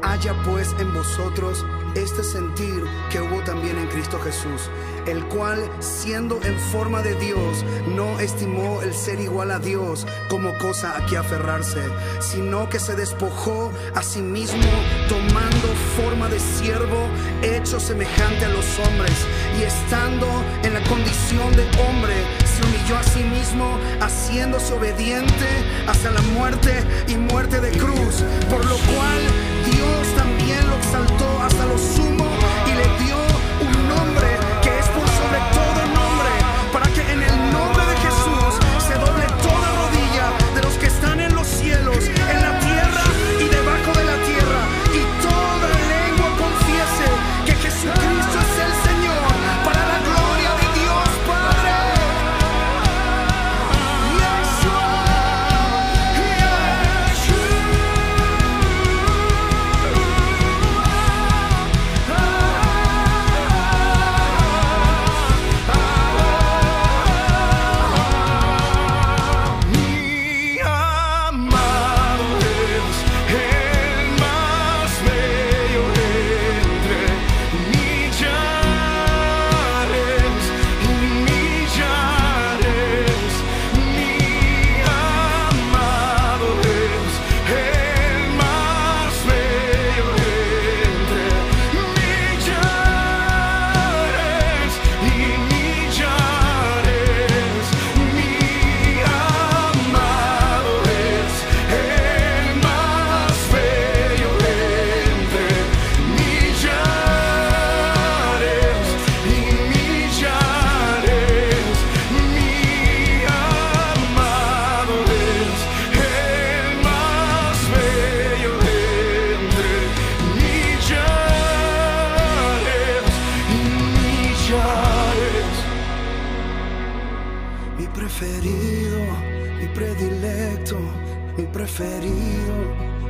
Haya pues en vosotros este sentir que hubo también en Cristo Jesús, el cual, siendo en forma de Dios, no estimó el ser igual a Dios como cosa a que aferrarse, sino que se despojó a sí mismo, tomando forma de siervo, hecho semejante a los hombres, y estando en la condición de hombre, se humilló a sí mismo, haciéndose obediente hasta la muerte y muerte de cruz, por lo cual Dios también lo exaltó hasta lo sumo y le dio un nombre que es por sobre todo nombre, para que en el nombre de Jesús se doble toda rodilla de los que están en los cielos, en la tierra y debajo de la tierra, y toda lengua confiese que Jesucristo es el Señor, para la gloria de Dios Padre.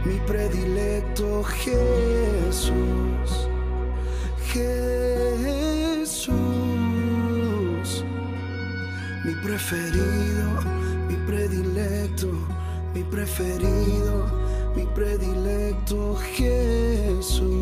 Mi predilecto, Jesús, Jesús, mi preferido, mi predilecto, mi preferido, mi predilecto, Jesús.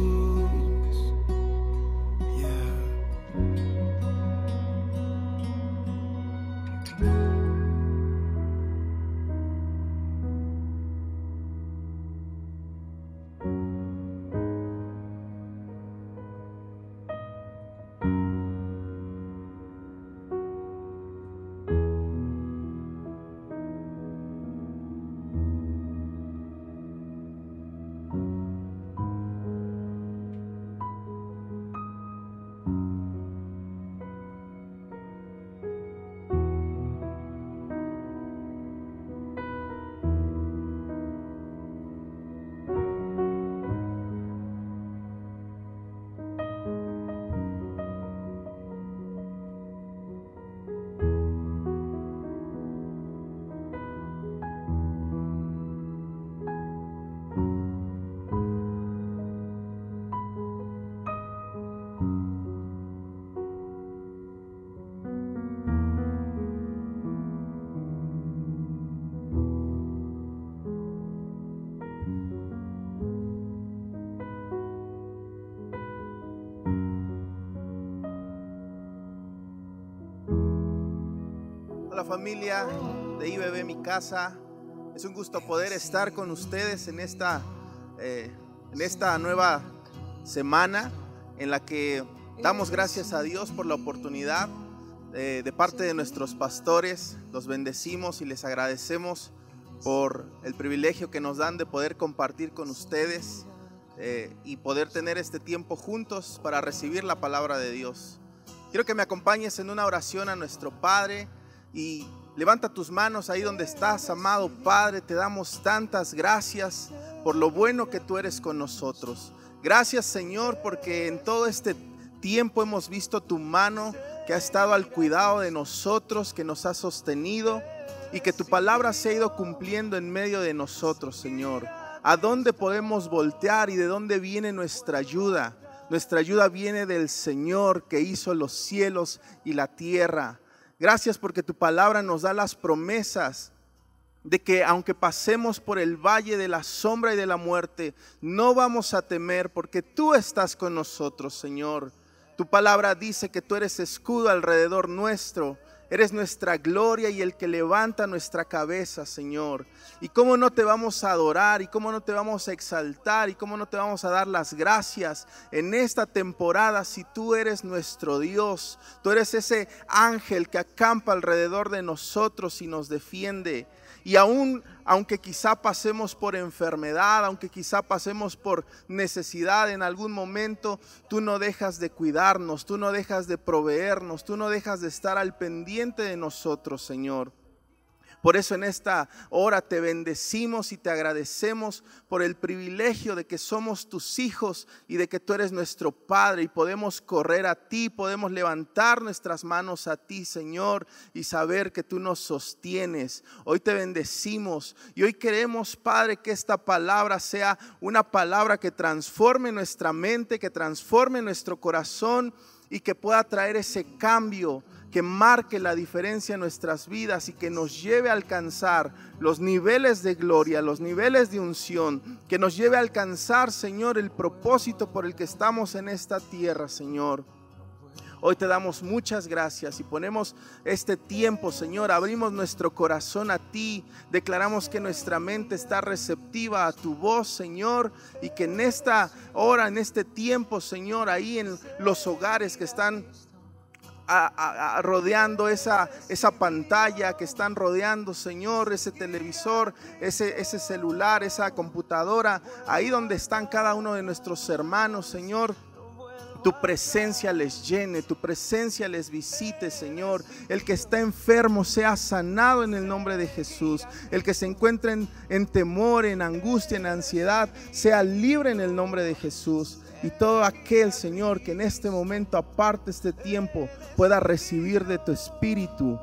Hola familia de IBB Mi Casa, es un gusto poder estar con ustedes en esta nueva semana en la que damos gracias a Dios por la oportunidad de parte de nuestros pastores. Los bendecimos y les agradecemos por el privilegio que nos dan de poder compartir con ustedes y poder tener este tiempo juntos para recibir la palabra de Dios. Quiero que me acompañes en una oración a nuestro Padre y levanta tus manos ahí donde estás. Amado Padre, te damos tantas gracias por lo bueno que tú eres con nosotros. Gracias, Señor, porque en todo este tiempo hemos visto tu mano que ha estado al cuidado de nosotros, que nos ha sostenido y que tu palabra se ha ido cumpliendo en medio de nosotros, Señor. ¿A dónde podemos voltear y de dónde viene nuestra ayuda? Nuestra ayuda viene del Señor que hizo los cielos y la tierra. Gracias porque tu palabra nos da las promesas de que aunque pasemos por el valle de la sombra y de la muerte, no vamos a temer porque tú estás con nosotros, Señor. Tu palabra dice que tú eres escudo alrededor nuestro. Eres nuestra gloria y el que levanta nuestra cabeza, Señor. Y cómo no te vamos a adorar, y cómo no te vamos a exaltar, y cómo no te vamos a dar las gracias en esta temporada si tú eres nuestro Dios. Tú eres ese ángel que acampa alrededor de nosotros y nos defiende. Y aunque quizá pasemos por enfermedad, aunque quizá pasemos por necesidad en algún momento, tú no dejas de cuidarnos, tú no dejas de proveernos, tú no dejas de estar al pendiente de nosotros, Señor. Por eso en esta hora te bendecimos y te agradecemos por el privilegio de que somos tus hijos y de que tú eres nuestro Padre y podemos correr a ti, podemos levantar nuestras manos a ti, Señor, y saber que tú nos sostienes. Hoy te bendecimos y hoy queremos, Padre, que esta palabra sea una palabra que transforme nuestra mente, que transforme nuestro corazón y que pueda traer ese cambio, que marque la diferencia en nuestras vidas y que nos lleve a alcanzar los niveles de gloria, los niveles de unción, que nos lleve a alcanzar, Señor, el propósito por el que estamos en esta tierra, Señor. Hoy te damos muchas gracias y ponemos este tiempo, Señor, abrimos nuestro corazón a ti, declaramos que nuestra mente está receptiva a tu voz, Señor, y que en esta hora, en este tiempo, Señor, ahí en los hogares que están rodeando esa pantalla, que están rodeando, Señor, ese televisor, ese celular, esa computadora, ahí donde están cada uno de nuestros hermanos, Señor. Tu presencia les llene, tu presencia les visite, Señor. El que está enfermo sea sanado en el nombre de Jesús. El que se encuentre en temor, en angustia, en ansiedad, sea libre en el nombre de Jesús. Y todo aquel, Señor, que en este momento aparte este tiempo pueda recibir de tu espíritu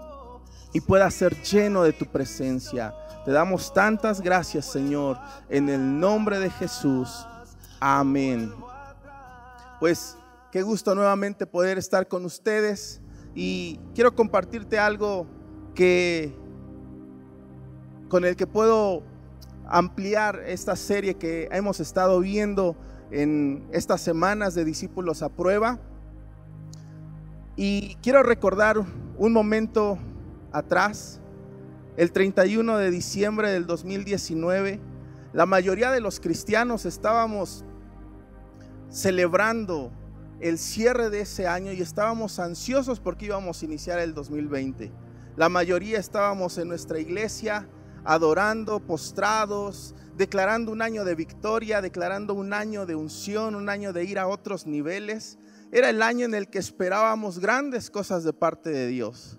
y pueda ser lleno de tu presencia. Te damos tantas gracias, Señor, en el nombre de Jesús. Amén. Pues qué gusto nuevamente poder estar con ustedes y quiero compartirte algo con el que puedo ampliar esta serie que hemos estado viendo en estas semanas de Discípulos a Prueba. Y quiero recordar un momento atrás, el 31 de diciembre del 2019, la mayoría de los cristianos estábamos celebrando el cierre de ese año y estábamos ansiosos porque íbamos a iniciar el 2020. La mayoría estábamos en nuestra iglesia adorando, postrados, declarando un año de victoria, declarando un año de unción, un año de ir a otros niveles. Era el año en el que esperábamos grandes cosas de parte de Dios.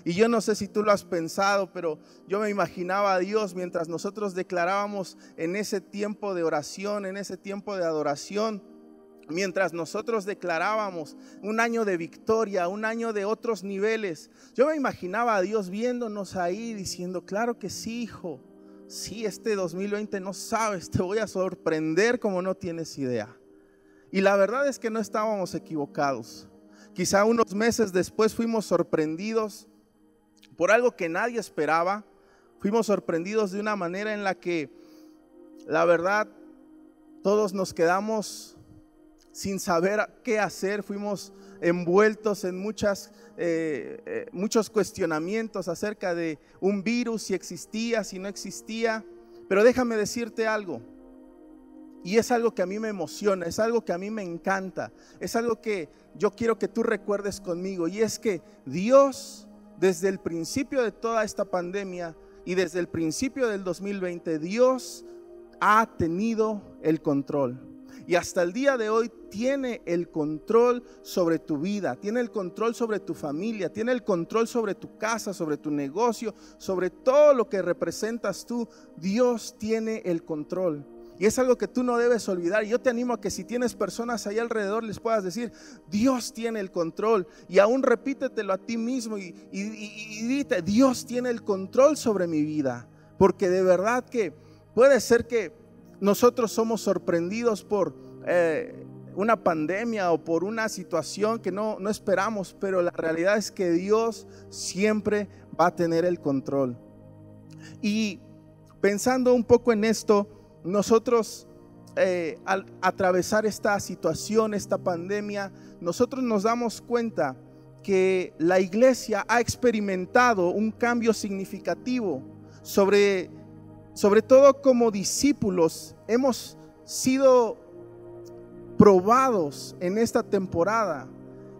Y yo no sé si tú lo has pensado, pero yo me imaginaba a Dios mientras nosotros declarábamos en ese tiempo de oración, en ese tiempo de adoración, mientras nosotros declarábamos un año de victoria, un año de otros niveles. Yo me imaginaba a Dios viéndonos ahí diciendo, claro que sí, hijo. Sí, este 2020 no sabes, te voy a sorprender como no tienes idea. Y la verdad es que no estábamos equivocados. Quizá unos meses después fuimos sorprendidos por algo que nadie esperaba. Fuimos sorprendidos de una manera en la que, la verdad, todos nos quedamos sin saber qué hacer. Fuimos envueltos en muchos cuestionamientos acerca de un virus, si existía, si no existía. Pero déjame decirte algo, y es algo que a mí me emociona, es algo que a mí me encanta, es algo que yo quiero que tú recuerdes conmigo, y es que Dios, desde el principio de toda esta pandemia y desde el principio del 2020, Dios ha tenido el control. Y hasta el día de hoy tiene el control sobre tu vida, tiene el control sobre tu familia, tiene el control sobre tu casa, sobre tu negocio, sobre todo lo que representas tú. Dios tiene el control. Y es algo que tú no debes olvidar. Y yo te animo a que si tienes personas ahí alrededor les puedas decir, Dios tiene el control. Y aún repítetelo a ti mismo y dite, Dios tiene el control sobre mi vida. Porque de verdad que puede ser que nosotros somos sorprendidos por una pandemia o por una situación que no esperamos, pero la realidad es que Dios siempre va a tener el control. Y pensando un poco en esto, nosotros al atravesar esta situación, esta pandemia, nosotros nos damos cuenta que la iglesia ha experimentado un cambio significativo. Sobre todo como discípulos hemos sido probados en esta temporada,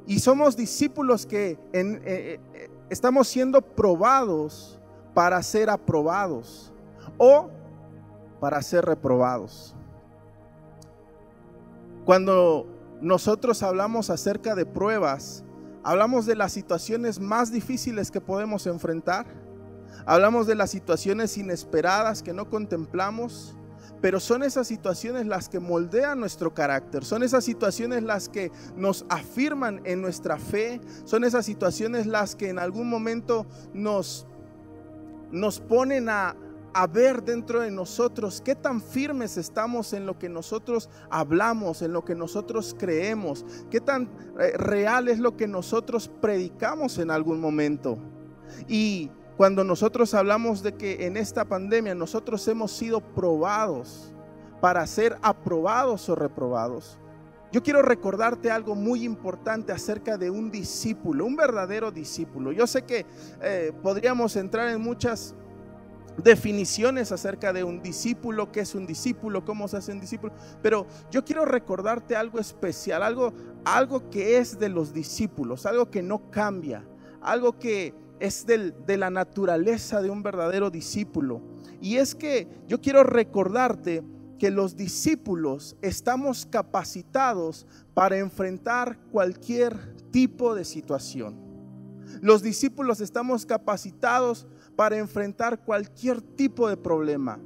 y somos discípulos que estamos siendo probados para ser aprobados o para ser reprobados. Cuando nosotros hablamos acerca de pruebas, hablamos de las situaciones más difíciles que podemos enfrentar, hablamos de las situaciones inesperadas que no contemplamos, pero son esas situaciones las que moldean nuestro carácter, son esas situaciones las que nos afirman en nuestra fe, son esas situaciones las que en algún momento nos ponen a ver dentro de nosotros qué tan firmes estamos en lo que nosotros hablamos, en lo que nosotros creemos, qué tan real es lo que nosotros predicamos en algún momento. Y cuando nosotros hablamos de que en esta pandemia nosotros hemos sido probados para ser aprobados o reprobados, yo quiero recordarte algo muy importante acerca de un discípulo, un verdadero discípulo. Yo sé que podríamos entrar en muchas definiciones acerca de un discípulo, qué es un discípulo, cómo se hace un discípulo, pero yo quiero recordarte algo especial, algo que es de los discípulos, algo que no cambia, algo que es de la naturaleza de un verdadero discípulo. Y es que yo quiero recordarte que los discípulos estamos capacitados para enfrentar cualquier tipo de situación. Los discípulos estamos capacitados para enfrentar cualquier tipo de problema.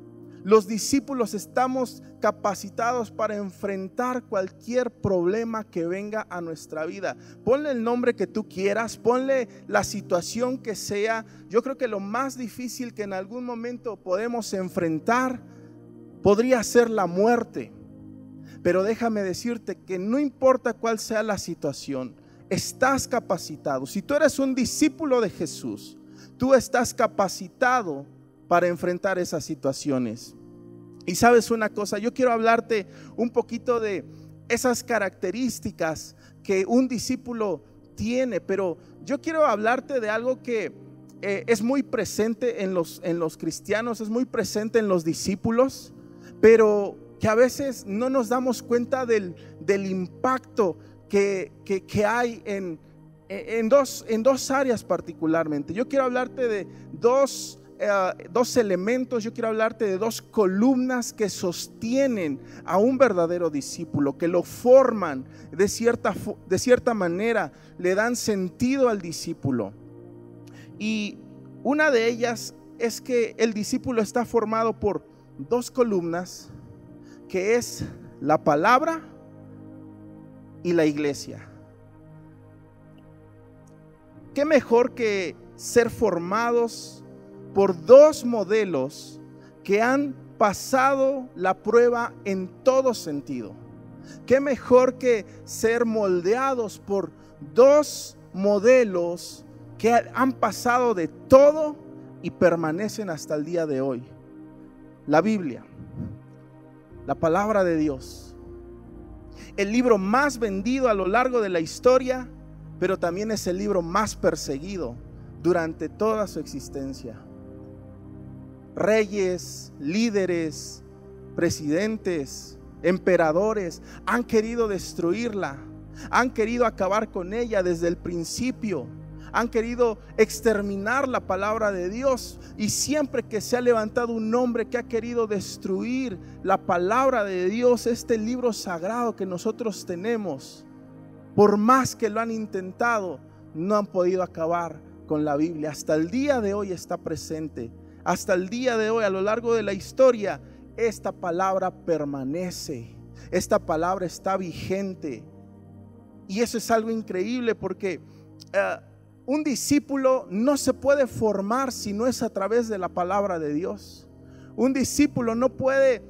Los discípulos estamos capacitados para enfrentar cualquier problema que venga a nuestra vida. Ponle el nombre que tú quieras, ponle la situación que sea. Yo creo que lo más difícil que en algún momento podemos enfrentar podría ser la muerte. Pero déjame decirte que no importa cuál sea la situación, estás capacitado. Si tú eres un discípulo de Jesús, tú estás capacitado para enfrentar esas situaciones. Y sabes una cosa, yo quiero hablarte un poquito de esas características que un discípulo tiene, pero yo quiero hablarte de algo que es muy presente en los cristianos, es muy presente en los discípulos, pero que a veces no nos damos cuenta del impacto que hay en dos áreas particularmente. Yo quiero hablarte de dos elementos, yo quiero hablarte de dos columnas que sostienen a un verdadero discípulo, que lo forman de cierta manera, le dan sentido al discípulo. Y una de ellas es que el discípulo está formado por dos columnas, que es la palabra y la iglesia. ¿Qué mejor que ser formados por dos modelos que han pasado la prueba en todo sentido? ¿Qué mejor que ser moldeados por dos modelos que han pasado de todo y permanecen hasta el día de hoy? La Biblia, la palabra de Dios, el libro más vendido a lo largo de la historia, pero también es el libro más perseguido durante toda su existencia. Reyes, líderes, presidentes, emperadores han querido destruirla, han querido acabar con ella desde el principio, han querido exterminar la palabra de Dios, y siempre que se ha levantado un hombre que ha querido destruir la palabra de Dios, este libro sagrado que nosotros tenemos, por más que lo han intentado, no han podido acabar con la Biblia. Hasta el día de hoy está presente. Hasta el día de hoy, a lo largo de la historia, esta palabra permanece. Esta palabra está vigente. Y eso es algo increíble, porque un discípulo no se puede formar si no es a través de la palabra de Dios. Un discípulo no puede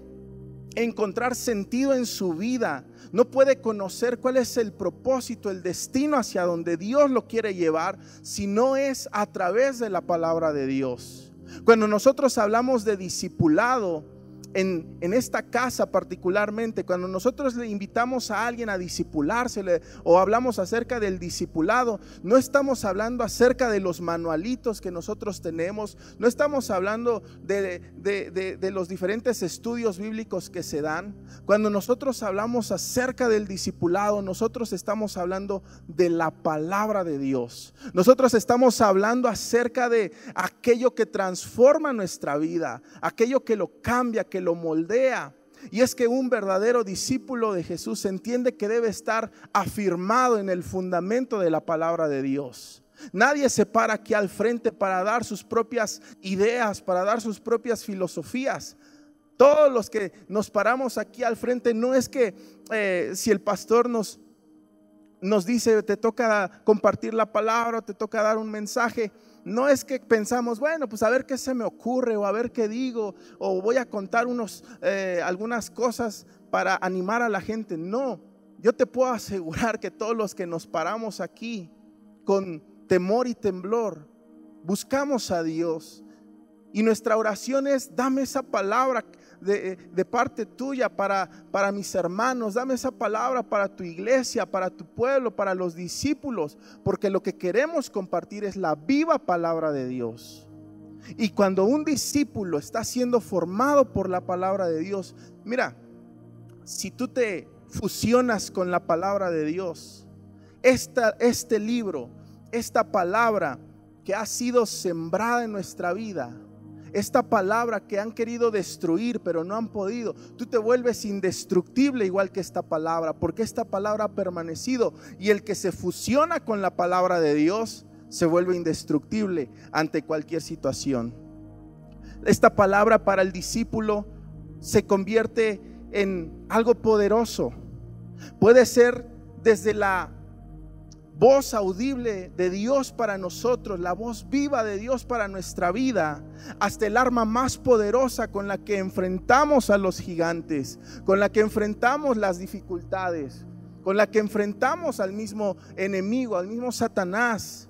encontrar sentido en su vida, no puede conocer cuál es el propósito, el destino hacia donde Dios lo quiere llevar, si no es a través de la palabra de Dios. Cuando nosotros hablamos de discipulado, en esta casa particularmente, cuando nosotros le invitamos a alguien a discipularse o hablamos acerca del discipulado, no estamos hablando acerca de los manualitos que nosotros tenemos, no estamos hablando de los diferentes estudios bíblicos que se dan. Cuando nosotros hablamos acerca del discipulado, nosotros estamos hablando de la palabra de Dios. Nosotros estamos hablando acerca de aquello que transforma nuestra vida, aquello que lo cambia, que lo moldea. Y es que un verdadero discípulo de Jesús entiende que debe estar afirmado en el fundamento de la palabra de Dios. Nadie se para aquí al frente para dar sus propias ideas, para dar sus propias filosofías. Todos los que nos paramos aquí al frente, no es que si el pastor nos dice te toca compartir la palabra, te toca dar un mensaje, no es que pensamos, bueno, pues a ver qué se me ocurre, o a ver qué digo, o voy a contar algunas cosas para animar a la gente. No, yo te puedo asegurar que todos los que nos paramos aquí con temor y temblor, buscamos a Dios, y nuestra oración es: dame esa palabra de parte tuya para mis hermanos, dame esa palabra para tu iglesia, para tu pueblo, para los discípulos, porque lo que queremos compartir es la viva palabra de Dios. Y cuando un discípulo está siendo formado por la palabra de Dios, mira, si tú te fusionas con la palabra de Dios, este libro, esta palabra que ha sido sembrada en nuestra vida, esta palabra que han querido destruir pero no han podido, tú te vuelves indestructible igual que esta palabra, porque esta palabra ha permanecido, y el que se fusiona con la palabra de Dios se vuelve indestructible ante cualquier situación. Esta palabra para el discípulo se convierte en algo poderoso. Puede ser desde la voz audible de Dios para nosotros, la voz viva de Dios para nuestra vida, hasta el arma más poderosa con la que enfrentamos a los gigantes, con la que enfrentamos las dificultades, con la que enfrentamos al mismo enemigo, al mismo Satanás.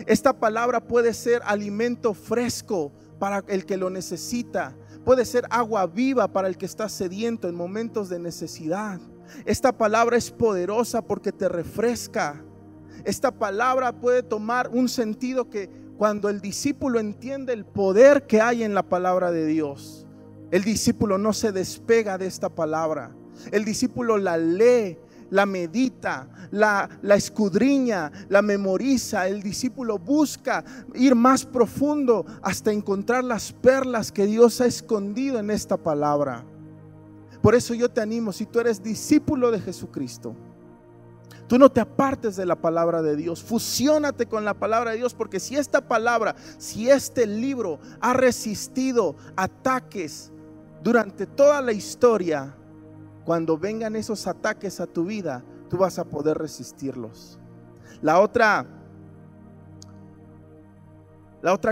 Esta palabra puede ser alimento fresco para el que lo necesita, puede ser agua viva para el que está sediento en momentos de necesidad. Esta palabra es poderosa porque te refresca. Esta palabra puede tomar un sentido que cuando el discípulo entiende el poder que hay en la palabra de Dios, el discípulo no se despega de esta palabra. El discípulo la lee, la medita, la escudriña, la memoriza. El discípulo busca ir más profundo hasta encontrar las perlas que Dios ha escondido en esta palabra. Por eso yo te animo, si tú eres discípulo de Jesucristo, tú no te apartes de la palabra de Dios, fusiónate con la palabra de Dios, porque si esta palabra, si este libro ha resistido ataques durante toda la historia, cuando vengan esos ataques a tu vida, tú vas a poder resistirlos. La otra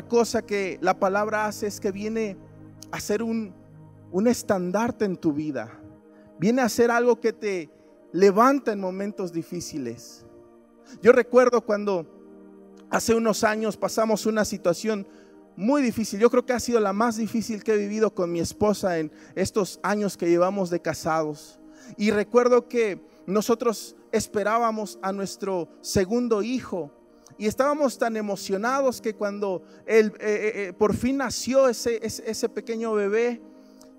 cosa que la palabra hace es que viene a ser un estandarte en tu vida, viene a ser algo que te levanta en momentos difíciles. Yo recuerdo cuando hace unos años pasamos una situación muy difícil. Yo creo que ha sido la más difícil que he vivido con mi esposa en estos años que llevamos de casados. Y recuerdo que nosotros esperábamos a nuestro segundo hijo y estábamos tan emocionados que cuando por fin nació ese pequeño bebé,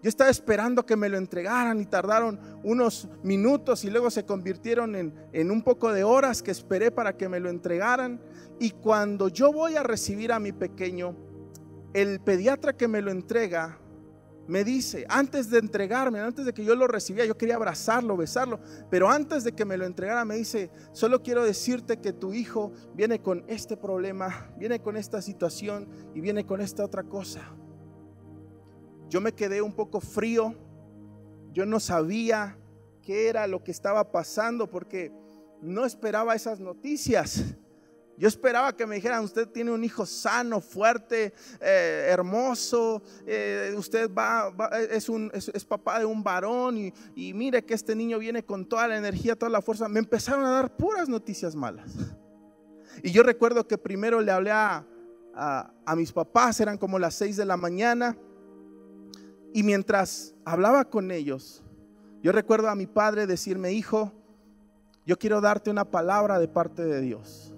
yo estaba esperando que me lo entregaran, y tardaron unos minutos y luego se convirtieron en un poco de horas que esperé para que me lo entregaran. Y cuando yo voy a recibir a mi pequeño, el pediatra que me lo entrega me dice, antes de entregarme, antes de que yo lo recibiera, yo quería abrazarlo, besarlo, pero antes de que me lo entregara me dice: solo quiero decirte que tu hijo viene con este problema, viene con esta situación y viene con esta otra cosa. Yo me quedé un poco frío, yo no sabía qué era lo que estaba pasando porque no esperaba esas noticias. Yo esperaba que me dijeran: usted tiene un hijo sano, fuerte, hermoso, usted es papá de un varón y mire que este niño viene con toda la energía, toda la fuerza. Me empezaron a dar puras noticias malas. Y yo recuerdo que primero le hablé a mis papás, eran como las 6 de la mañana, y mientras hablaba con ellos, yo recuerdo a mi padre decirme: hijo, yo quiero darte una palabra de parte de Dios.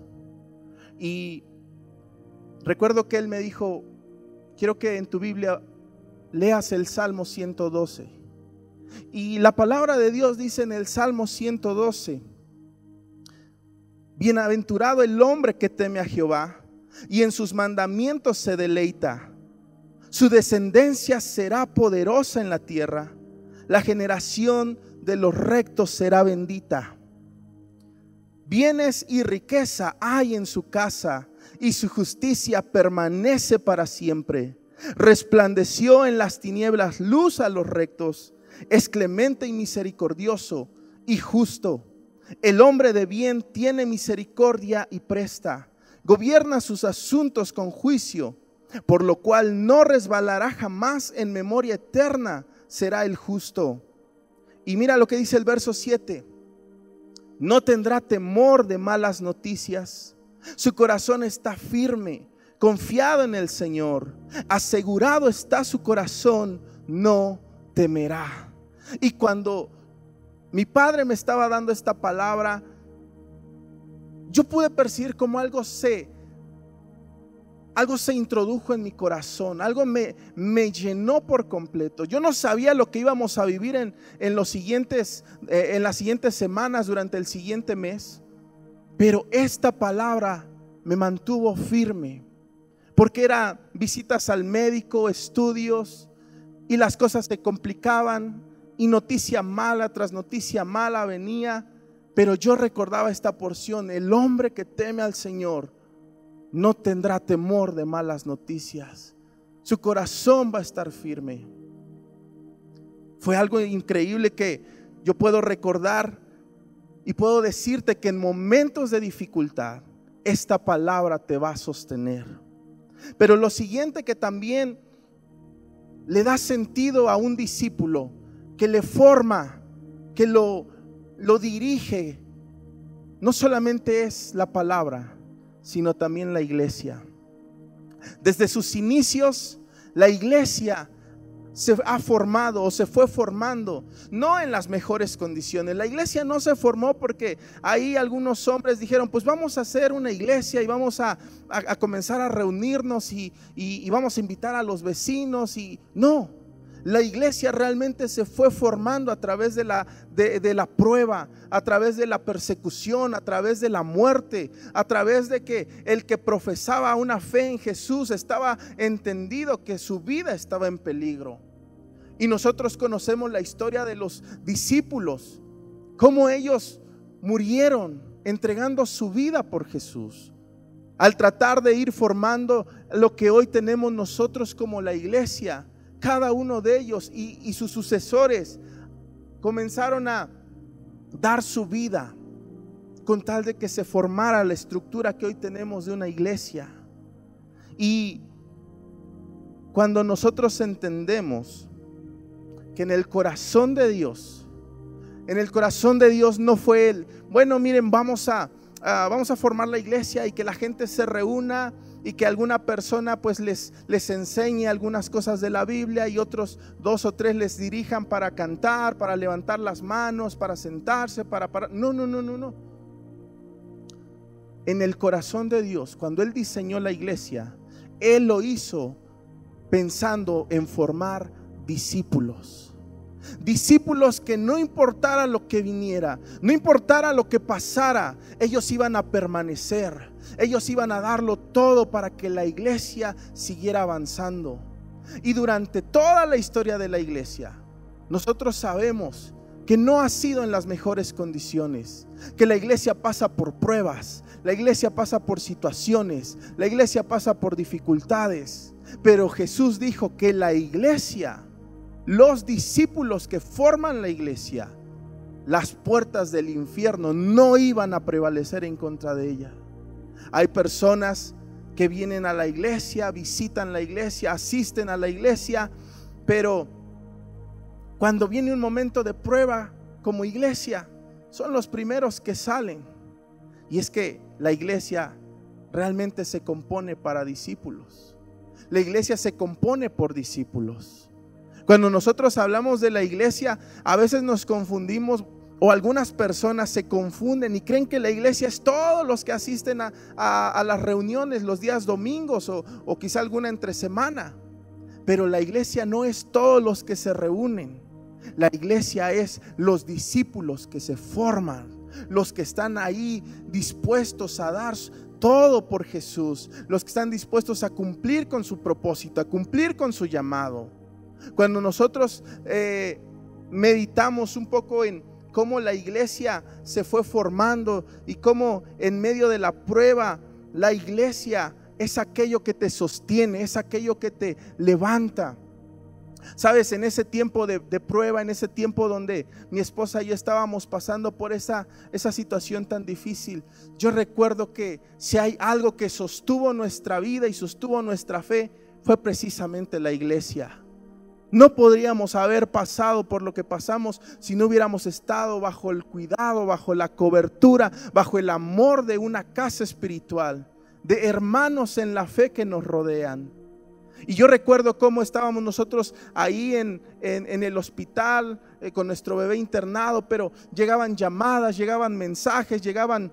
Y recuerdo que él me dijo: quiero que en tu Biblia leas el Salmo 112. Y la palabra de Dios dice en el Salmo 112: bienaventurado el hombre que teme a Jehová y en sus mandamientos se deleita. Su descendencia será poderosa en la tierra. La generación de los rectos será bendita. Bienes y riqueza hay en su casa, y su justicia permanece para siempre. Resplandeció en las tinieblas luz a los rectos. Es clemente y misericordioso y justo. El hombre de bien tiene misericordia y presta. Gobierna sus asuntos con juicio, por lo cual no resbalará jamás. En memoria eterna será el justo. Y mira lo que dice el verso 7. No tendrá temor de malas noticias. Su corazón está firme, confiado en el Señor. Asegurado está su corazón, no temerá. Y cuando mi padre me estaba dando esta palabra, yo pude percibir como algo se introdujo en mi corazón, algo me llenó por completo. Yo no sabía lo que íbamos a vivir en las siguientes semanas, durante el siguiente mes, pero esta palabra me mantuvo firme, porque eran visitas al médico, estudios, y las cosas se complicaban, y noticia mala tras noticia mala venía. Pero yo recordaba esta porción: el hombre que teme al Señor no tendrá temor de malas noticias. Su corazón va a estar firme. Fue algo increíble que yo puedo recordar y puedo decirte que en momentos de dificultad esta palabra te va a sostener. Pero lo siguiente que también le da sentido a un discípulo, que le forma, que lo dirige, no solamente es la palabra, sino también la iglesia. Desde sus inicios, la iglesia se ha formado o se fue formando, no en las mejores condiciones. La iglesia no se formó porque ahí algunos hombres dijeron: pues vamos a hacer una iglesia y vamos a comenzar a reunirnos y vamos a invitar a los vecinos. Y no, la iglesia realmente se fue formando a través de la prueba, a través de la persecución, a través de la muerte, a través de que el que profesaba una fe en Jesús estaba entendido que su vida estaba en peligro. Y nosotros conocemos la historia de los discípulos, cómo ellos murieron entregando su vida por Jesús, al tratar de ir formando lo que hoy tenemos nosotros como la iglesia. Cada uno de ellos y sus sucesores comenzaron a dar su vida con tal de que se formara la estructura que hoy tenemos de una iglesia. Y cuando nosotros entendemos que en el corazón de Dios no fue el: bueno, miren, vamos a formar la iglesia y que la gente se reúna y que alguna persona pues les enseñe algunas cosas de la Biblia y otros 2 o 3 les dirijan para cantar, para levantar las manos, para sentarse, para no. En el corazón de Dios, cuando Él diseñó la iglesia, Él lo hizo pensando en formar discípulos. Discípulos que no importara lo que viniera, no importara lo que pasara, ellos iban a permanecer, ellos iban a darlo todo para que la iglesia siguiera avanzando. Y durante toda la historia de la iglesia, nosotros sabemos que no ha sido en las mejores condiciones, que la iglesia pasa por pruebas, la iglesia pasa por situaciones, la iglesia pasa por dificultades. Pero Jesús dijo que la iglesia, los discípulos que forman la iglesia, las puertas del infierno no iban a prevalecer en contra de ella. Hay personas que vienen a la iglesia, visitan la iglesia, asisten a la iglesia, pero cuando viene un momento de prueba como iglesia, son los primeros que salen. Y es que la iglesia realmente se compone para discípulos. La iglesia se compone por discípulos. Cuando nosotros hablamos de la iglesia, a veces nos confundimos, o algunas personas se confunden y creen que la iglesia es todos los que asisten a las reuniones los días domingos o quizá alguna entre semana. Pero la iglesia no es todos los que se reúnen. La iglesia es los discípulos que se forman, los que están ahí dispuestos a dar todo por Jesús, los que están dispuestos a cumplir con su propósito, a cumplir con su llamado. Cuando nosotros meditamos un poco en cómo la iglesia se fue formando y cómo en medio de la prueba la iglesia es aquello que te sostiene, es aquello que te levanta. Sabes, en ese tiempo de prueba, en ese tiempo donde mi esposa y yo estábamos pasando por esa situación tan difícil, yo recuerdo que si hay algo que sostuvo nuestra vida y sostuvo nuestra fe, fue precisamente la iglesia. No podríamos haber pasado por lo que pasamos si no hubiéramos estado bajo el cuidado, bajo la cobertura, bajo el amor de una casa espiritual, de hermanos en la fe que nos rodean. Y yo recuerdo cómo estábamos nosotros ahí en el hospital con nuestro bebé internado, pero llegaban llamadas, llegaban mensajes, llegaban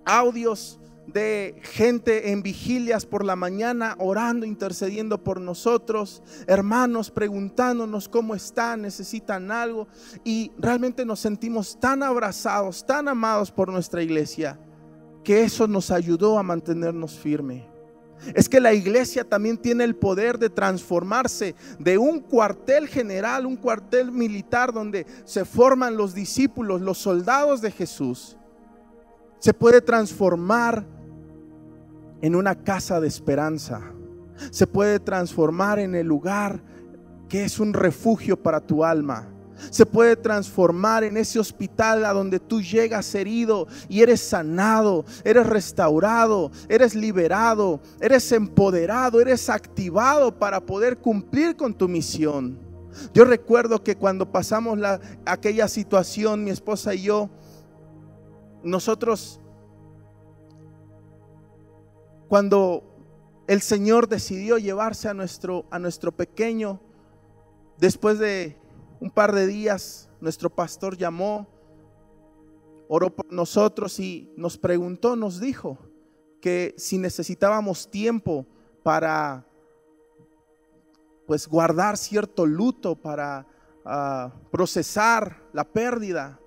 audios de gente en vigilias por la mañana orando, intercediendo por nosotros, hermanos preguntándonos cómo están, necesitan algo, y realmente nos sentimos tan abrazados, tan amados por nuestra iglesia, que eso nos ayudó a mantenernos firmes. Es que la iglesia también tiene el poder de transformarse de un cuartel general, un cuartel militar donde se forman los discípulos, los soldados de Jesús. Se puede transformar en una casa de esperanza. Se puede transformar en el lugar que es un refugio para tu alma. Se puede transformar en ese hospital a donde tú llegas herido y eres sanado, eres restaurado, eres liberado, eres empoderado, eres activado para poder cumplir con tu misión. Yo recuerdo que cuando pasamos aquella situación, mi esposa y yo, nosotros, cuando el Señor decidió llevarse a nuestro pequeño, después de un par de días, nuestro pastor llamó, oró por nosotros y nos preguntó, nos dijo que si necesitábamos tiempo para pues guardar cierto luto, para procesar la pérdida.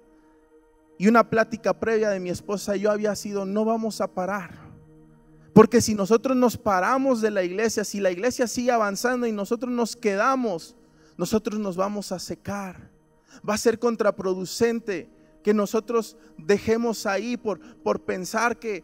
Y una plática previa de mi esposa y yo había sido: no vamos a parar, porque si nosotros nos paramos de la iglesia, si la iglesia sigue avanzando y nosotros nos quedamos, nosotros nos vamos a secar. Va a ser contraproducente que nosotros dejemos ahí por pensar que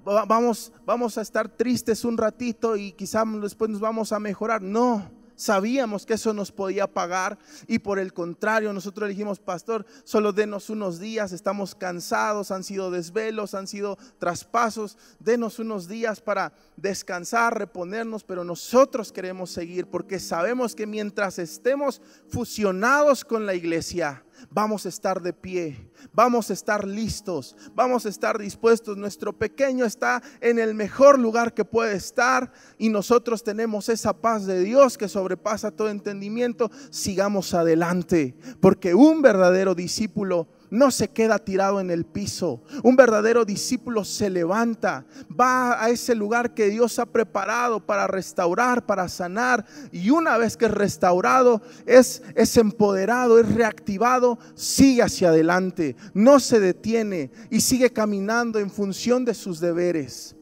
vamos a estar tristes un ratito y quizás después nos vamos a mejorar. No, sabíamos que eso nos podía pagar, y por el contrario nosotros le dijimos: pastor, solo denos unos días, estamos cansados, han sido desvelos, han sido traspasos, denos unos días para descansar, reponernos, pero nosotros queremos seguir, porque sabemos que mientras estemos fusionados con la iglesia, vamos a estar de pie, vamos a estar listos, vamos a estar dispuestos. Nuestro pequeño está en el mejor lugar que puede estar y nosotros tenemos esa paz de Dios que sobrepasa todo entendimiento. Sigamos adelante, porque un verdadero discípulo no se queda tirado en el piso. Un verdadero discípulo se levanta, va a ese lugar que Dios ha preparado para restaurar, para sanar, y una vez que es restaurado, es empoderado, es reactivado, sigue hacia adelante, no se detiene y sigue caminando en función de sus deberes.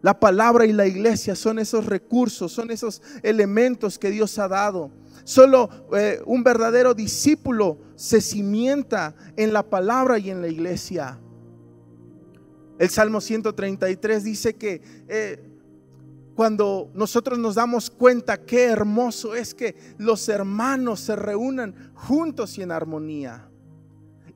La palabra y la iglesia son esos recursos, son esos elementos que Dios ha dado. Solo un verdadero discípulo se cimienta en la palabra y en la iglesia. El Salmo 133 dice que cuando nosotros nos damos cuenta qué hermoso es que los hermanos se reúnan juntos y en armonía.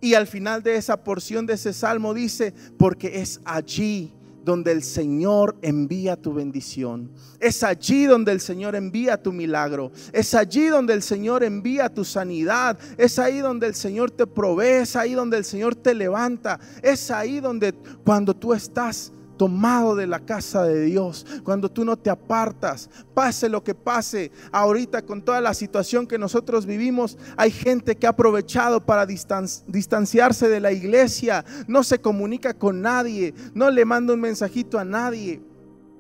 Y al final de esa porción de ese salmo dice: porque es allí donde el Señor envía tu bendición. Es allí donde el Señor envía tu milagro. Es allí donde el Señor envía tu sanidad. Es ahí donde el Señor te provee. Es ahí donde el Señor te levanta. Es ahí donde cuando tú estás tomado de la casa de Dios, cuando tú no te apartas, pase lo que pase. Ahorita con toda la situación que nosotros vivimos, hay gente que ha aprovechado para distanciarse de la iglesia, no se comunica con nadie, no le manda un mensajito a nadie.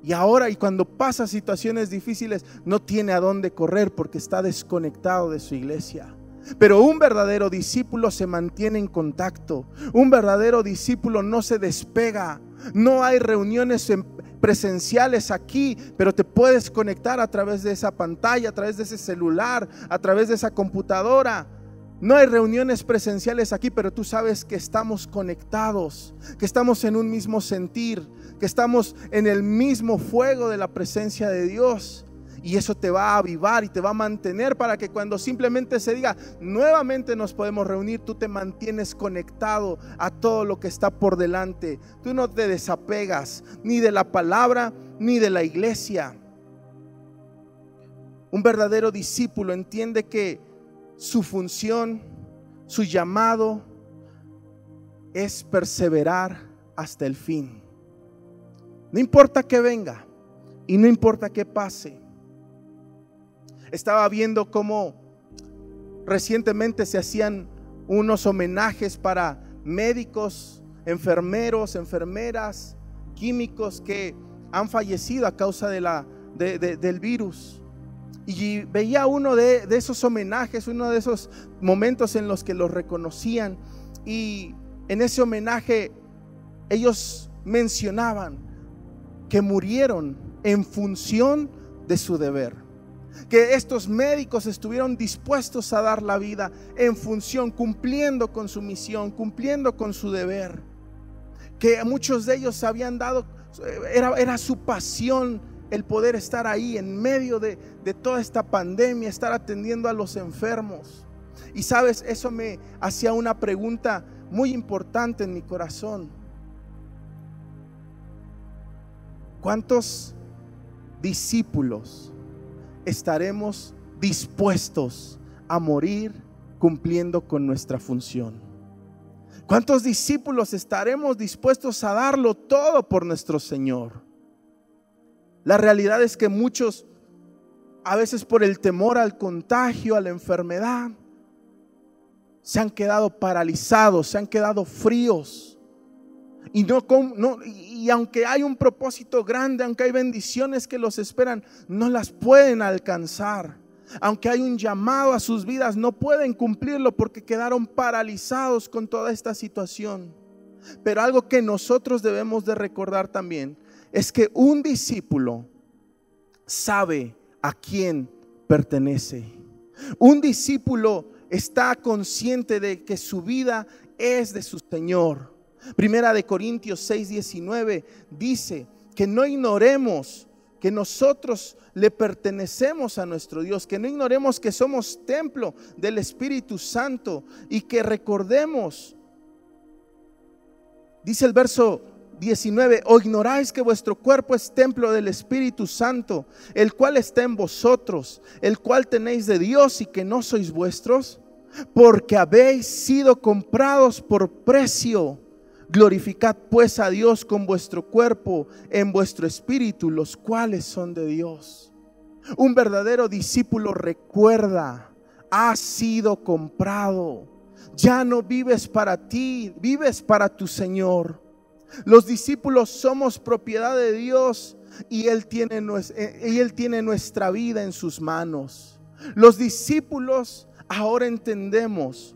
Y ahora, y cuando pasa situaciones difíciles, no tiene a dónde correr porque está desconectado de su iglesia. Pero un verdadero discípulo se mantiene en contacto. Un verdadero discípulo no se despega. No hay reuniones presenciales aquí, pero te puedes conectar a través de esa pantalla, a través de ese celular, a través de esa computadora. No hay reuniones presenciales aquí, pero tú sabes que estamos conectados, que estamos en un mismo sentir, que estamos en el mismo fuego de la presencia de Dios. Y eso te va a avivar y te va a mantener para que cuando simplemente se diga nuevamente nos podemos reunir, tú te mantienes conectado a todo lo que está por delante. Tú no te desapegas ni de la palabra ni de la iglesia. Un verdadero discípulo entiende que su función, su llamado es perseverar hasta el fin. No importa que venga y no importa que pase. Estaba viendo cómo recientemente se hacían unos homenajes para médicos, enfermeros, enfermeras, químicos que han fallecido a causa del virus. Y veía uno de esos homenajes, uno de esos momentos en los que los reconocían. Y en ese homenaje ellos mencionaban que murieron en función de su deber. Que estos médicos estuvieron dispuestos a dar la vida en función, cumpliendo con su misión, cumpliendo con su deber. Que muchos de ellos habían dado, era su pasión el poder estar ahí en medio de toda esta pandemia, estar atendiendo a los enfermos. Y sabes, eso me hacía una pregunta muy importante en mi corazón. ¿Cuántos discípulos estaremos dispuestos a morir cumpliendo con nuestra función? ¿Cuántos discípulos estaremos dispuestos a darlo todo por nuestro Señor? La realidad es que muchos, a veces por el temor al contagio, a la enfermedad, se han quedado paralizados, se han quedado fríos. Y aunque hay un propósito grande, aunque hay bendiciones que los esperan, no las pueden alcanzar. Aunque hay un llamado a sus vidas, no pueden cumplirlo porque quedaron paralizados con toda esta situación. Pero algo que nosotros debemos de recordar también es que un discípulo sabe a quién pertenece. Un discípulo está consciente de que su vida es de su Señor. Primera de Corintios 6:19 dice que no ignoremos que nosotros le pertenecemos a nuestro Dios, que no ignoremos que somos templo del Espíritu Santo y que recordemos, dice el verso 19, ¿o ignoráis que vuestro cuerpo es templo del Espíritu Santo, el cual está en vosotros, el cual tenéis de Dios y que no sois vuestros? Porque habéis sido comprados por precio. Glorificad pues a Dios con vuestro cuerpo, en vuestro espíritu, los cuales son de Dios. Un verdadero discípulo recuerda, has sido comprado. Ya no vives para ti, vives para tu Señor. Los discípulos somos propiedad de Dios y Él tiene nuestra vida en sus manos. Los discípulos ahora entendemos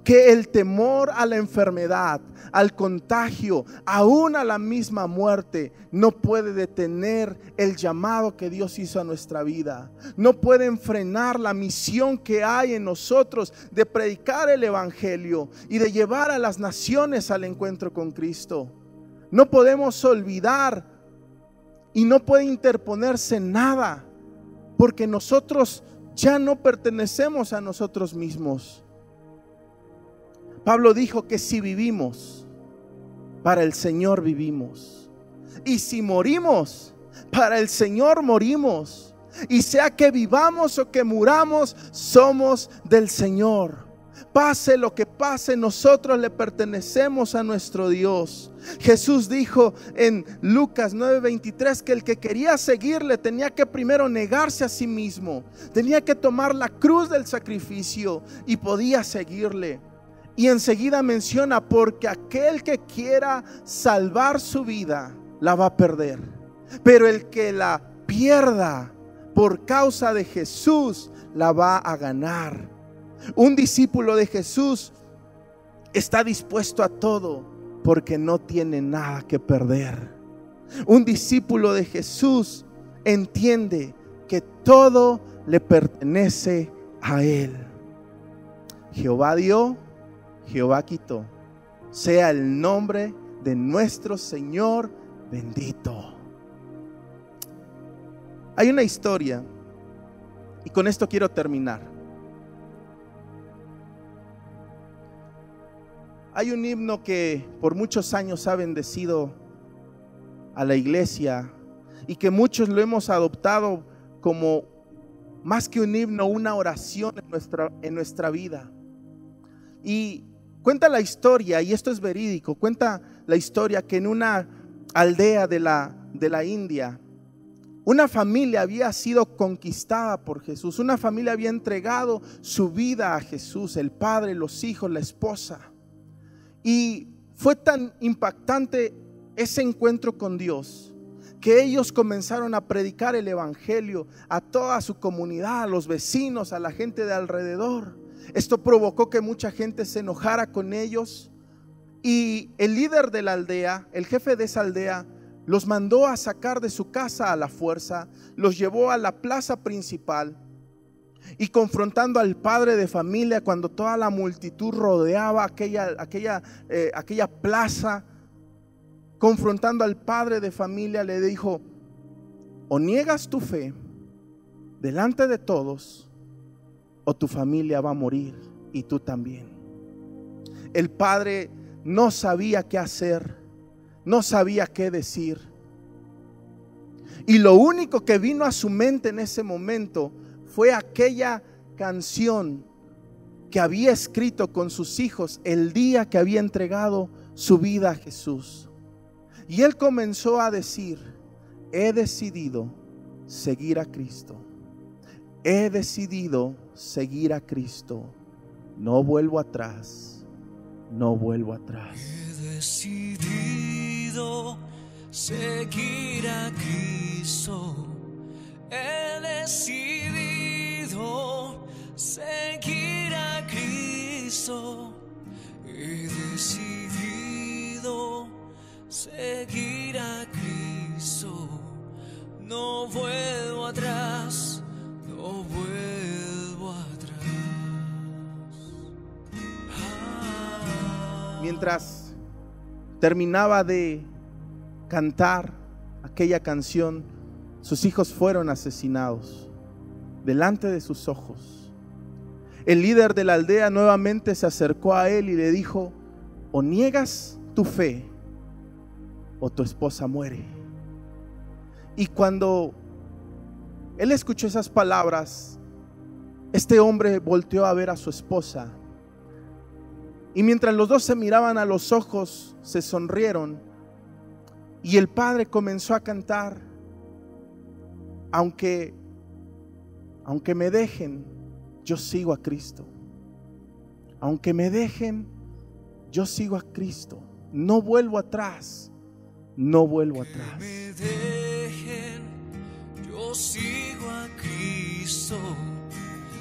que el temor a la enfermedad, al contagio, aún a la misma muerte, no puede detener el llamado que Dios hizo a nuestra vida. No pueden frenar la misión que hay en nosotros de predicar el evangelio y de llevar a las naciones al encuentro con Cristo. No podemos olvidar y no puede interponerse nada, porque nosotros ya no pertenecemos a nosotros mismos. Pablo dijo que si vivimos, para el Señor vivimos. Y si morimos, para el Señor morimos. Y sea que vivamos o que muramos, somos del Señor. Pase lo que pase, nosotros le pertenecemos a nuestro Dios. Jesús dijo en Lucas 9:23 que el que quería seguirle tenía que primero negarse a sí mismo, tenía que tomar la cruz del sacrificio y podía seguirle. Y enseguida menciona: porque aquel que quiera salvar su vida la va a perder, pero el que la pierda por causa de Jesús la va a ganar. Un discípulo de Jesús está dispuesto a todo porque no tiene nada que perder. Un discípulo de Jesús entiende que todo le pertenece a Él. Jehová dio, Jehová quitó. Sea el nombre de nuestro Señor bendito. Hay una historia, y con esto quiero terminar. Hay un himno que por muchos años ha bendecido a la iglesia y que muchos lo hemos adoptado como más que un himno, una oración en nuestra vida. Y cuenta la historia, y esto es verídico, cuenta la historia que en una aldea de la India, una familia había sido conquistada por Jesús. Una familia había entregado su vida a Jesús, el padre, los hijos, la esposa. Y fue tan impactante ese encuentro con Dios que ellos comenzaron a predicar el evangelio a toda su comunidad, a los vecinos, a la gente de alrededor. Esto provocó que mucha gente se enojara con ellos, y el líder de la aldea, el jefe de esa aldea, los mandó a sacar de su casa a la fuerza, los llevó a la plaza principal y, confrontando al padre de familia, cuando toda la multitud rodeaba aquella plaza, confrontando al padre de familia, le dijo: o niegas tu fe delante de todos, o tu familia va a morir y tú también. El padre no sabía qué hacer, no sabía qué decir, y lo único que vino a su mente en ese momento fue aquella canción que había escrito con sus hijos el día que había entregado su vida a Jesús. Y él comenzó a decir: he decidido seguir a Cristo, he decidido seguir a Cristo, no vuelvo atrás, no vuelvo atrás. He decidido seguir a Cristo, he decidido seguir a Cristo, he decidido seguir a Cristo, no vuelvo atrás, no vuelvo atrás. Mientras terminaba de cantar aquella canción, sus hijos fueron asesinados delante de sus ojos. El líder de la aldea nuevamente se acercó a él y le dijo: o niegas tu fe o tu esposa muere. Y cuando él escuchó esas palabras, este hombre volteó a ver a su esposa, y mientras los dos se miraban a los ojos, se sonrieron, y el padre comenzó a cantar: aunque me dejen, yo sigo a Cristo. Aunque me dejen, yo sigo a Cristo. No vuelvo atrás, no vuelvo atrás. Me dejen, yo sigo a Cristo.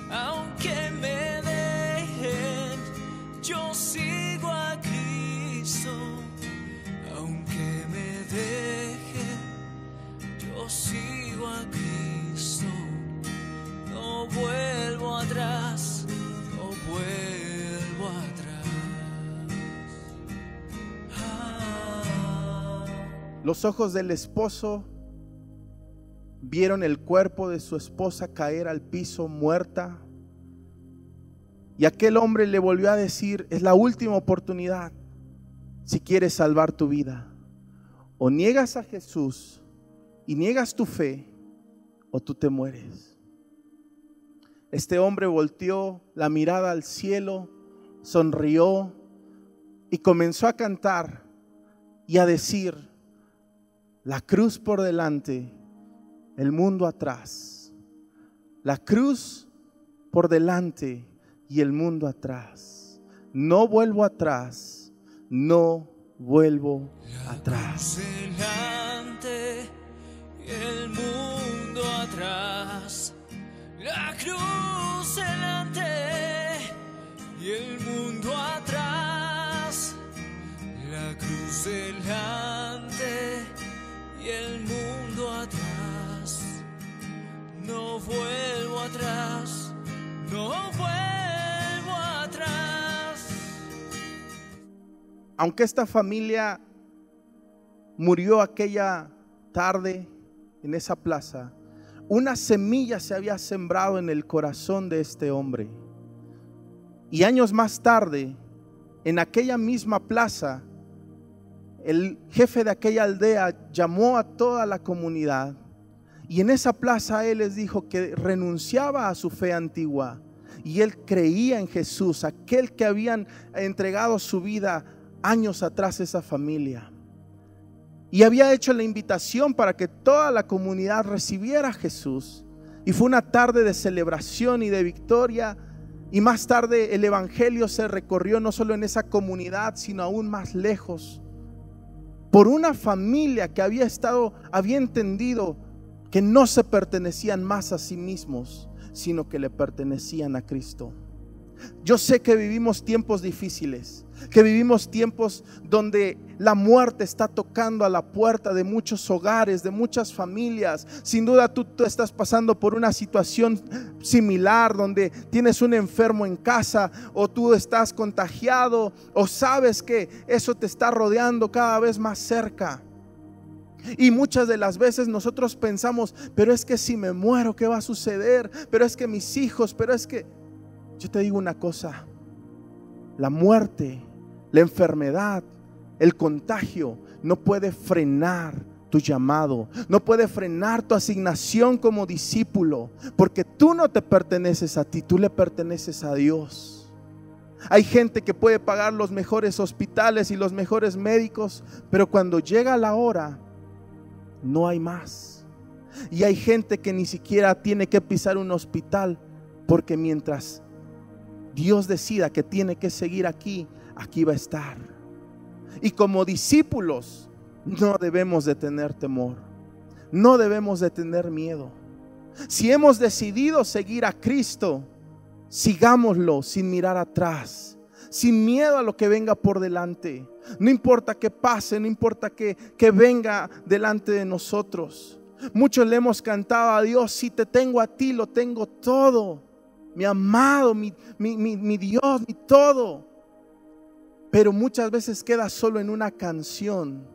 Aunque me dejen, yo sigo a Cristo. Aunque me dejen, yo sigo a Cristo. No vuelvo atrás, no vuelvo atrás. Los ojos del esposo vieron el cuerpo de su esposa caer al piso muerta, y aquel hombre le volvió a decir: es la última oportunidad si quieres salvar tu vida. O niegas a Jesús y niegas tu fe, o tú te mueres. Este hombre volteó la mirada al cielo, sonrió y comenzó a cantar y a decir: la cruz por delante, el mundo atrás. La cruz por delante y el mundo atrás. No vuelvo atrás, no vuelvo atrás. Delante y el mundo atrás. La cruz delante y el mundo atrás. La cruz delante y el mundo atrás. No vuelvo atrás, no vuelvo atrás. Aunque esta familia murió aquella tarde en esa plaza, una semilla se había sembrado en el corazón de este hombre. Y años más tarde, en aquella misma plaza, el jefe de aquella aldea llamó a toda la comunidad. Y en esa plaza él les dijo que renunciaba a su fe antigua. Y él creía en Jesús, aquel que habían entregado su vida años atrás esa familia. Y había hecho la invitación para que toda la comunidad recibiera a Jesús. Y fue una tarde de celebración y de victoria. Y más tarde el evangelio se recorrió no solo en esa comunidad, sino aún más lejos. Por una familia que había entendido que no se pertenecían más a sí mismos, sino que le pertenecían a Cristo. Yo sé que vivimos tiempos difíciles, que vivimos tiempos donde la muerte está tocando a la puerta de muchos hogares, de muchas familias. Sin duda tú estás pasando por una situación similar, donde tienes un enfermo en casa, o tú estás contagiado, o sabes que eso te está rodeando cada vez más cerca. Y muchas de las veces nosotros pensamos: pero es que si me muero, ¿qué va a suceder? Pero es que mis hijos, pero es que... Yo te digo una cosa: la muerte, la enfermedad, el contagio no puede frenar tu llamado, no puede frenar tu asignación como discípulo, porque tú no te perteneces a ti, tú le perteneces a Dios. Hay gente que puede pagar los mejores hospitales y los mejores médicos, pero cuando llega la hora, no hay más. Y hay gente que ni siquiera tiene que pisar un hospital, porque mientras Dios decida que tiene que seguir aquí, aquí va a estar. Y como discípulos no debemos de tener temor, no debemos de tener miedo. Si hemos decidido seguir a Cristo, sigámoslo sin mirar atrás, sin miedo a lo que venga por delante. No importa que pase, no importa que venga delante de nosotros. Muchos le hemos cantado a Dios: si te tengo a ti, lo tengo todo. Mi amado, mi Dios, mi todo. Pero muchas veces queda solo en una canción,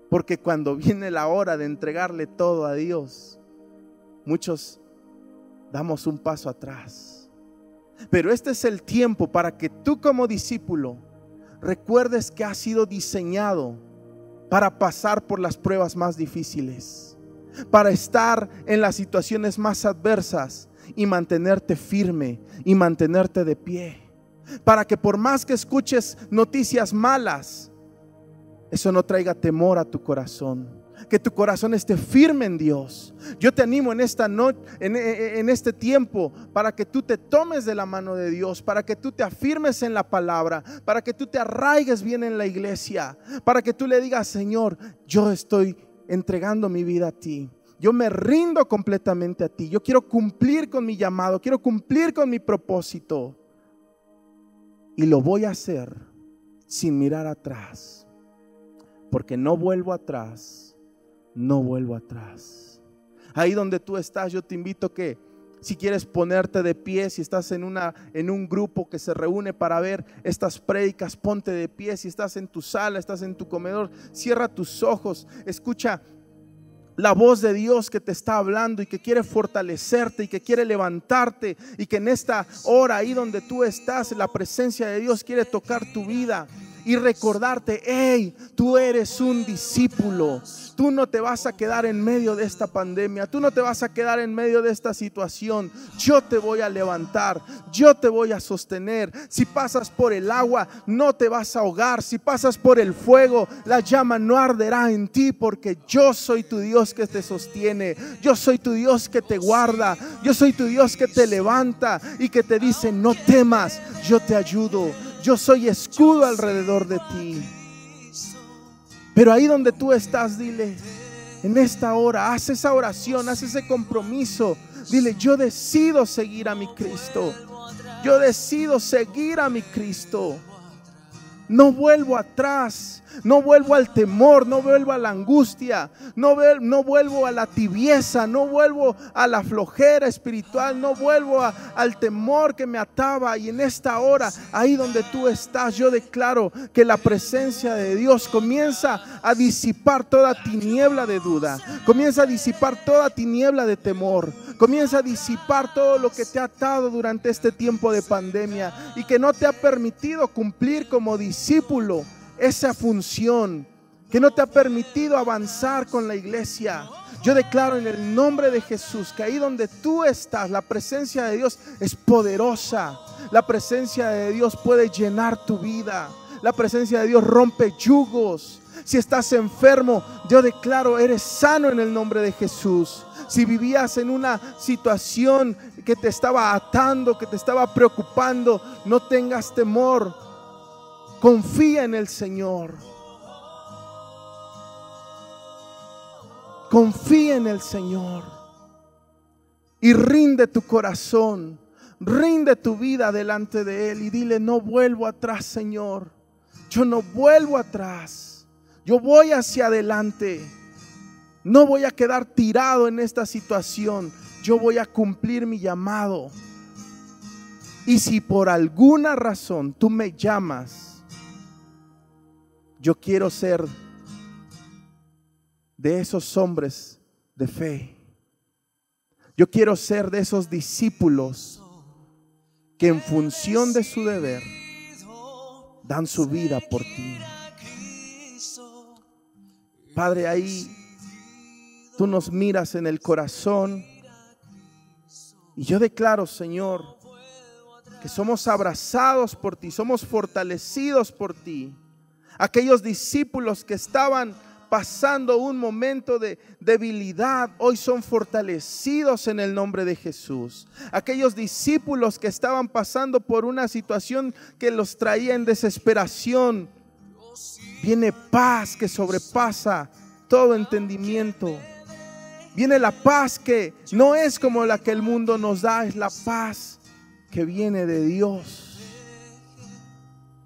porque cuando viene la hora de entregarle todo a Dios, muchos damos un paso atrás. Pero este es el tiempo para que tú como discípulo recuerdes que has sido diseñado para pasar por las pruebas más difíciles, para estar en las situaciones más adversas y mantenerte firme y mantenerte de pie, para que por más que escuches noticias malas, eso no traiga temor a tu corazón, que tu corazón esté firme en Dios. Yo te animo en esta noche, en este tiempo, para que tú te tomes de la mano de Dios, para que tú te afirmes en la palabra, para que tú te arraigues bien en la iglesia, para que tú le digas: Señor, yo estoy entregando mi vida a ti. Yo me rindo completamente a ti. Yo quiero cumplir con mi llamado, quiero cumplir con mi propósito. Y lo voy a hacer sin mirar atrás, porque no vuelvo atrás, no vuelvo atrás. Ahí donde tú estás, yo te invito que si quieres ponerte de pie, si estás en un grupo que se reúne para ver estas prédicas, ponte de pie. Si estás en tu sala, estás en tu comedor, cierra tus ojos, escucha la voz de Dios que te está hablando y que quiere fortalecerte y que quiere levantarte, y que en esta hora ahí donde tú estás, la presencia de Dios quiere tocar tu vida y recordarte, hey, tú eres un discípulo. Tú no te vas a quedar en medio de esta pandemia. Tú no te vas a quedar en medio de esta situación. Yo te voy a levantar. Yo te voy a sostener. Si pasas por el agua, no te vas a ahogar. Si pasas por el fuego, la llama no arderá en ti, porque yo soy tu Dios que te sostiene. Yo soy tu Dios que te guarda. Yo soy tu Dios que te levanta y que te dice, no temas, yo te ayudo. Yo soy escudo alrededor de ti. Pero ahí donde tú estás, dile, en esta hora, haz esa oración, haz ese compromiso. Dile, yo decido seguir a mi Cristo. Yo decido seguir a mi Cristo. No vuelvo atrás. No vuelvo al temor, no vuelvo a la angustia, no vuelvo a la tibieza, no vuelvo a la flojera espiritual, no vuelvo al temor que me ataba. Y en esta hora, ahí donde tú estás, yo declaro que la presencia de Dios comienza a disipar toda tiniebla de duda, comienza a disipar toda tiniebla de temor, comienza a disipar todo lo que te ha atado durante este tiempo de pandemia y que no te ha permitido cumplir como discípulo esa función, que no te ha permitido avanzar con la iglesia. Yo declaro en el nombre de Jesús que ahí donde tú estás, la presencia de Dios es poderosa. La presencia de Dios puede llenar tu vida. La presencia de Dios rompe yugos. Si estás enfermo, yo declaro, eres sano en el nombre de Jesús. Si vivías en una situación que te estaba atando, que te estaba preocupando, no tengas temor. Confía en el Señor. Confía en el Señor. Y rinde tu corazón. Rinde tu vida delante de Él. Y dile, no vuelvo atrás, Señor. Yo no vuelvo atrás. Yo voy hacia adelante. No voy a quedar tirado en esta situación. Yo voy a cumplir mi llamado. Y si por alguna razón tú me llamas, yo quiero ser de esos hombres de fe. Yo quiero ser de esos discípulos que en función de su deber dan su vida por ti. Padre, ahí tú nos miras en el corazón y yo declaro, Señor, que somos abrazados por ti, somos fortalecidos por ti. Aquellos discípulos que estaban pasando un momento de debilidad, hoy son fortalecidos en el nombre de Jesús. Aquellos discípulos que estaban pasando por una situación que los traía en desesperación, viene paz que sobrepasa todo entendimiento. Viene la paz que no es como la que el mundo nos da, es la paz que viene de Dios.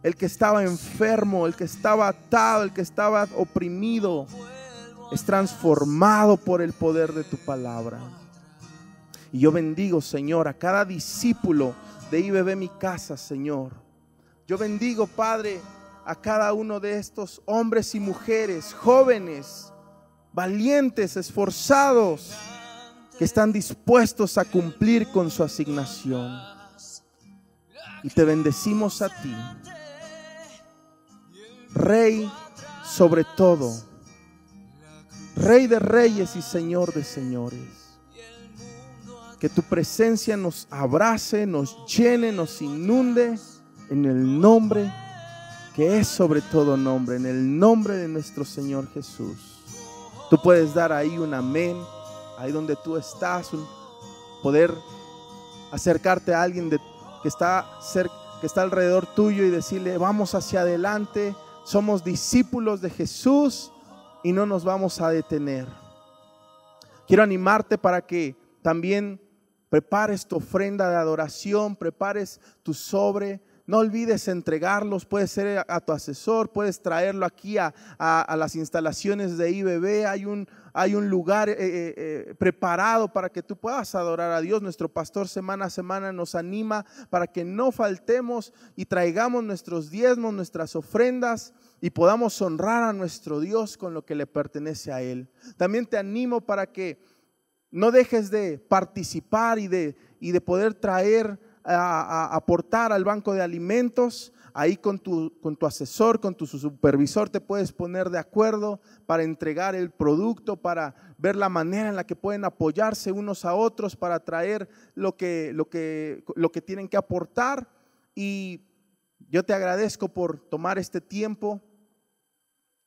El que estaba enfermo, el que estaba atado, el que estaba oprimido, es transformado por el poder de tu palabra. Y yo bendigo, Señor, a cada discípulo de IBB Mi Casa, Señor. Yo bendigo, Padre, a cada uno de estos hombres y mujeres, jóvenes, valientes, esforzados, que están dispuestos a cumplir con su asignación. Y te bendecimos a ti, Rey sobre todo, Rey de reyes y Señor de señores. Que tu presencia nos abrace, nos llene, nos inunde en el nombre que es sobre todo nombre, en el nombre de nuestro Señor Jesús. Tú puedes dar ahí un amén, ahí donde tú estás, poder acercarte a alguien que está alrededor tuyo y decirle, vamos hacia adelante. Somos discípulos de Jesús y no nos vamos a detener. Quiero animarte para que también prepares tu ofrenda de adoración, prepares tu sobre. No olvides entregarlos, puede ser a tu asesor, puedes traerlo aquí a las instalaciones de IBB. Hay un lugar preparado para que tú puedas adorar a Dios. Nuestro pastor semana a semana nos anima para que no faltemos y traigamos nuestros diezmos, nuestras ofrendas y podamos honrar a nuestro Dios con lo que le pertenece a Él. También te animo para que no dejes de participar y de poder traer a aportar al banco de alimentos, ahí con tu asesor, con tu supervisor te puedes poner de acuerdo para entregar el producto, para ver la manera en la que pueden apoyarse unos a otros para traer lo que tienen que aportar. Y yo te agradezco por tomar este tiempo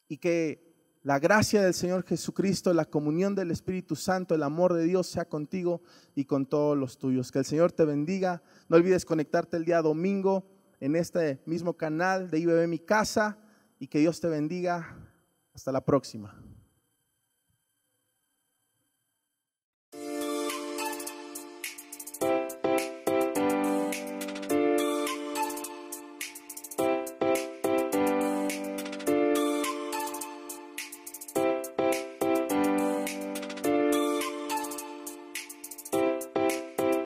y que la gracia del Señor Jesucristo, la comunión del Espíritu Santo, el amor de Dios sea contigo y con todos los tuyos. Que el Señor te bendiga. No olvides conectarte el día domingo en este mismo canal de IBB Mi Casa y que Dios te bendiga. Hasta la próxima.